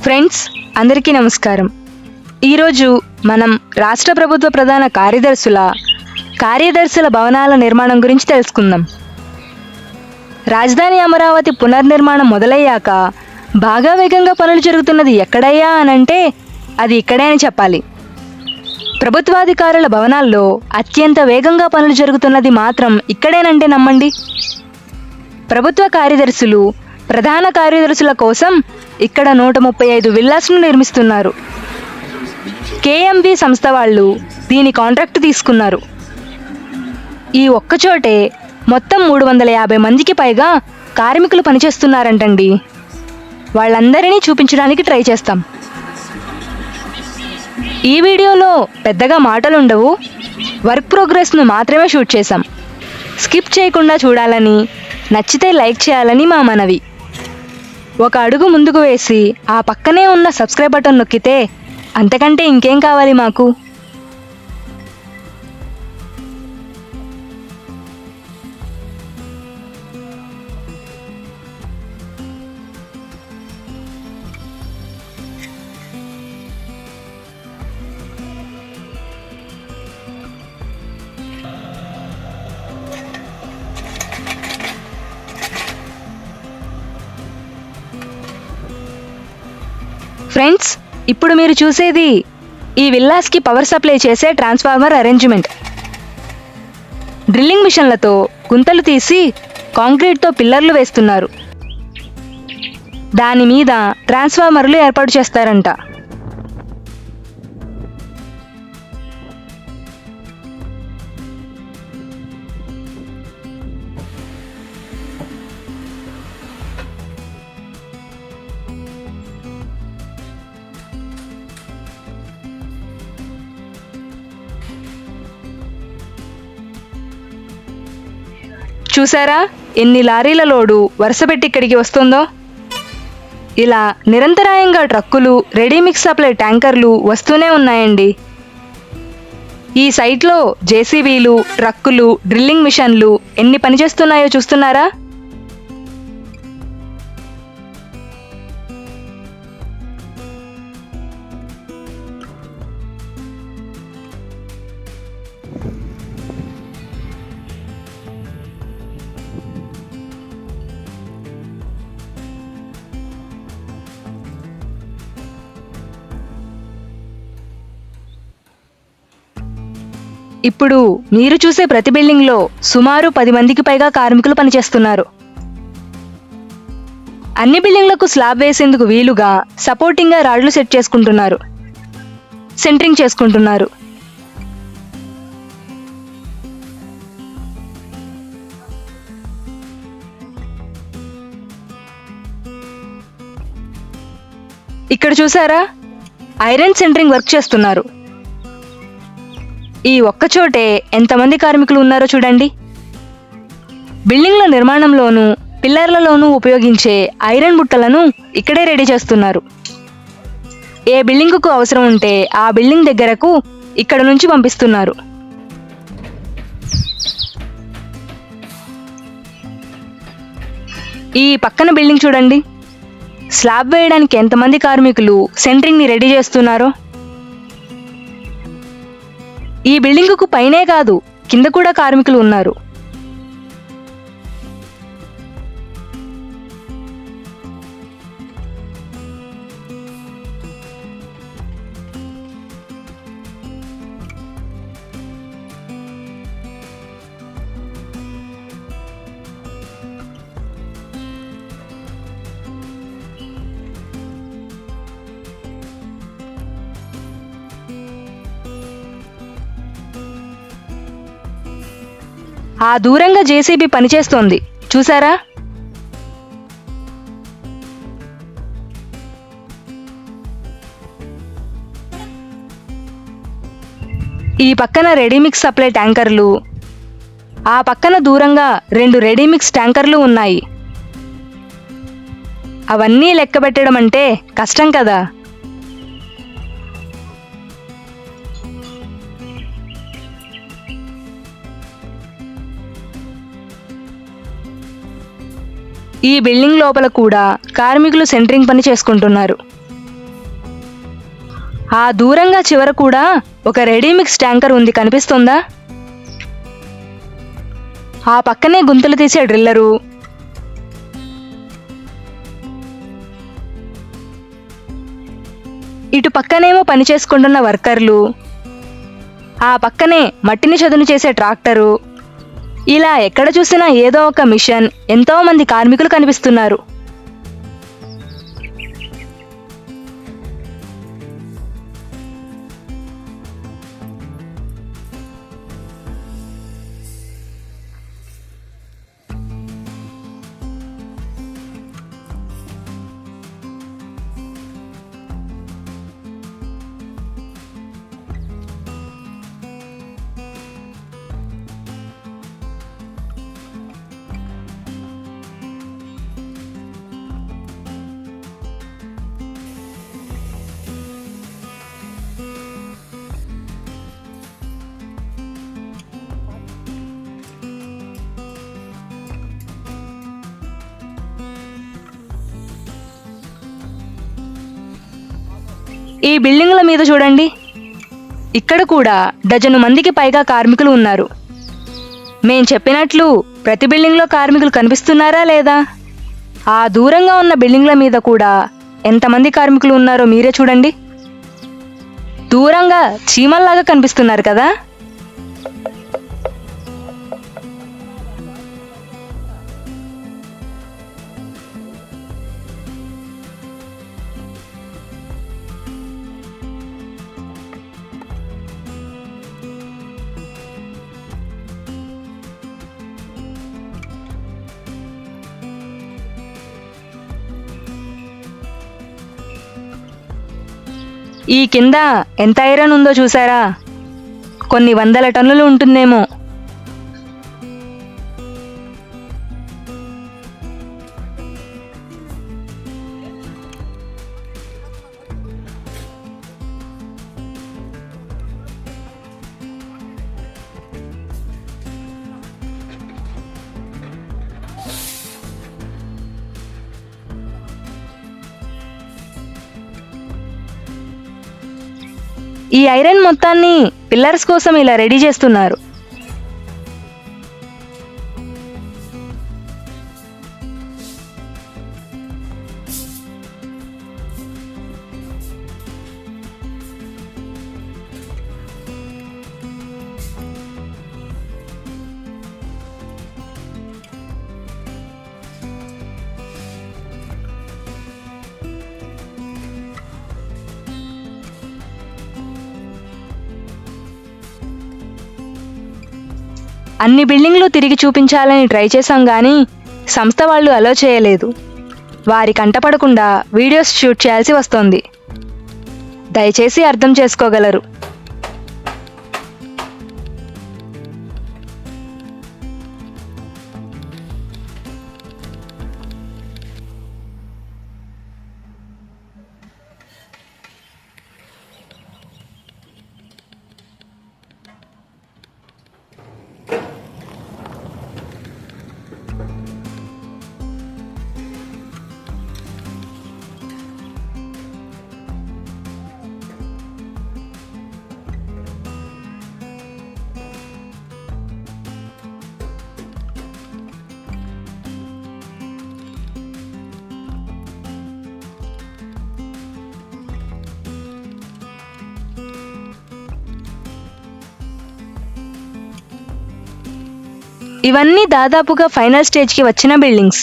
Friends, అందరికీ నమస్కారం. ఈరోజు మనం రాష్ట్ర ప్రభుత్వ ప్రధాన కార్యదర్శుల భవనాల నిర్మాణం గురించి తెలుసుకుందాం. రాజధాని అమరావతి పునర్నిర్మాణం మొదలయ్యాక బాగా వేగంగా పనులు జరుగుతున్నది ఎక్కడయ్యా అనంటే అది ఇక్కడే అని చెప్పాలి. ప్రభుత్వాధికారుల భవనాల్లో అత్యంత వేగంగా పనులు జరుగుతున్నది మాత్రం ఇక్కడేనంటే నమ్మండి. ప్రభుత్వ కార్యదర్శులు, ప్రధాన కార్యదర్శుల కోసం ఇక్కడ 135 విల్లాస్ను నిర్మిస్తున్నారు. కేఎంవి సంస్థ వాళ్ళు దీని కాంట్రాక్ట్ తీసుకున్నారు. ఈ ఒక్కచోటే మొత్తం 350 మందికి పైగా కార్మికులు పనిచేస్తున్నారంటండి. వాళ్ళందరినీ చూపించడానికి ట్రై చేస్తాం. ఈ వీడియోలో పెద్దగా మాటలుండవు, వర్క్ ప్రోగ్రెస్ను మాత్రమే షూట్ చేశాం. స్కిప్ చేయకుండా చూడాలని, నచ్చితే లైక్ చేయాలని మా మనవి. ఒక అడుగు ముందుకు వేసి ఆ పక్కనే ఉన్న సబ్స్క్రైబ్ బటన్ నొక్కితే అంతకంటే ఇంకేం కావాలి మాకు. ఫ్రెండ్స్, ఇప్పుడు మీరు చూసేది ఈ విల్లాస్కి పవర్ సప్లై చేసే ట్రాన్స్ఫార్మర్ అరేంజ్మెంట్. డ్రిల్లింగ్ మిషన్లతో గుంతలు తీసి కాంక్రీట్తో పిల్లర్లు వేస్తున్నారు. దాని మీద ట్రాన్స్ఫార్మర్లు ఏర్పాటు చేస్తారంట. చూసారా ఎన్ని లారీల లోడు వరుసపెట్టి ఇక్కడికి వస్తుందో. ఇలా నిరంతరాయంగా ట్రక్కులు, రెడీమిక్స్ సప్లై ట్యాంకర్లు వస్తూనే ఉన్నాయండి. ఈ సైట్లో జేసీబీలు, ట్రక్కులు, డ్రిల్లింగ్ మిషన్లు ఎన్ని పనిచేస్తున్నాయో చూస్తున్నారా? ఇప్పుడు మీరు చూసే ప్రతి బిల్డింగ్లో సుమారు 10 మందికి పైగా కార్మికులు పనిచేస్తున్నారు. అన్ని బిల్డింగ్లకు స్లాబ్ వేసేందుకు వీలుగా సపోర్టింగ్గా రాడ్లు సెట్ చేసుకుంటున్నారు, సెంటరింగ్ చేసుకుంటున్నారు. ఇక్కడ చూసారా, ఐరన్ సెంటరింగ్ వర్క్ చేస్తున్నారు. ఈ ఒక్కచోటే ఎంతమంది కార్మికులు ఉన్నారో చూడండి. బిల్డింగ్ల నిర్మాణంలోనూ, పిల్లర్లలోనూ ఉపయోగించే ఐరన్ బుట్టలను ఇక్కడే రెడీ చేస్తున్నారు. ఏ బిల్డింగుకు అవసరం ఉంటే ఆ బిల్డింగ్ దగ్గరకు ఇక్కడ నుంచి పంపిస్తున్నారు. ఈ పక్కన బిల్డింగ్ చూడండి. స్లాబ్ వేయడానికి ఎంతమంది కార్మికులు సెంటరింగ్ని రెడీ చేస్తున్నారో. ఈ బిల్డింగుకు పైనే కాదు, కింద కూడా కార్మికులు ఉన్నారు. ఆ దూరంగా జేసీబీ పనిచేస్తోంది, చూసారా? ఈ పక్కన రెడీమిక్స్ సప్లై ట్యాంకర్లు, ఆ పక్కన దూరంగా 2 రెడీమిక్స్ ట్యాంకర్లు ఉన్నాయి. అవన్నీ లెక్కబెట్టడం అంటే కష్టం కదా. ఈ బిల్డింగ్ లోపల కూడా కార్మికులు సెంటరింగ్ పని చేసుకుంటున్నారు. ఆ దూరంగా చివర కూడా ఒక రెడీమిక్స్ ట్యాంకర్ ఉంది, కనిపిస్తుందా? ఆ పక్కనే గుంతలు తీసే డ్రిల్లరు, ఇటు పక్కనేమో పని చేసుకుంటున్న వర్కర్లు, ఆ పక్కనే మట్టిని చదును చేసే ట్రాక్టరు. ఇలా ఎక్కడ చూసినా ఏదో ఒక మిషన్, ఎంతో మంది కార్మికులు కనిపిస్తున్నారు. ఈ బిల్డింగుల మీద చూడండి, ఇక్కడ కూడా డజను మందికి పైగా కార్మికులు ఉన్నారు. మేం చెప్పినట్లు ప్రతి బిల్డింగ్లో కార్మికులు కనిపిస్తున్నారా లేదా? ఆ దూరంగా ఉన్న బిల్డింగ్ల మీద కూడా ఎంతమంది కార్మికులు ఉన్నారో మీరే చూడండి. దూరంగా చీమల్లాగా కనిపిస్తున్నారు కదా. ఈ కింద ఎంత ఐరన్ ఉందో చూసారా? కొన్ని వందల టన్నులు ఉంటుందేమో. ఈ ఐరన్ మొత్తాన్ని పిల్లర్స్ కోసం ఇలా రెడీ చేస్తున్నారు. అన్ని బిల్డింగ్లు తిరిగి చూపించాలని ట్రై చేశాం కానీ సంస్థ వాళ్ళు అలో చేయలేదు. వారి కంటపడకుండా వీడియోస్ షూట్ చేయాల్సి వస్తోంది. దయచేసి అర్థం చేసుకోగలరు. ఇవన్నీ దాదాపుగా ఫైనల్ స్టేజ్కి వచ్చిన బిల్డింగ్స్.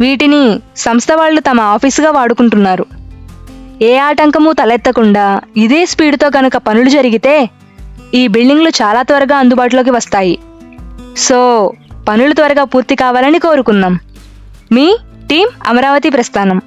వీటిని సంస్థ వాళ్ళు తమ ఆఫీసుగా వాడుకుంటున్నారు. ఏ ఆటంకము తలెత్తకుండా ఇదే స్పీడ్తో కనుక పనులు జరిగితే ఈ బిల్డింగ్లు చాలా త్వరగా అందుబాటులోకి వస్తాయి. సో పనులు త్వరగా పూర్తి కావాలని కోరుకున్నాం. మీ టీం అమరావతి ప్రస్థానం.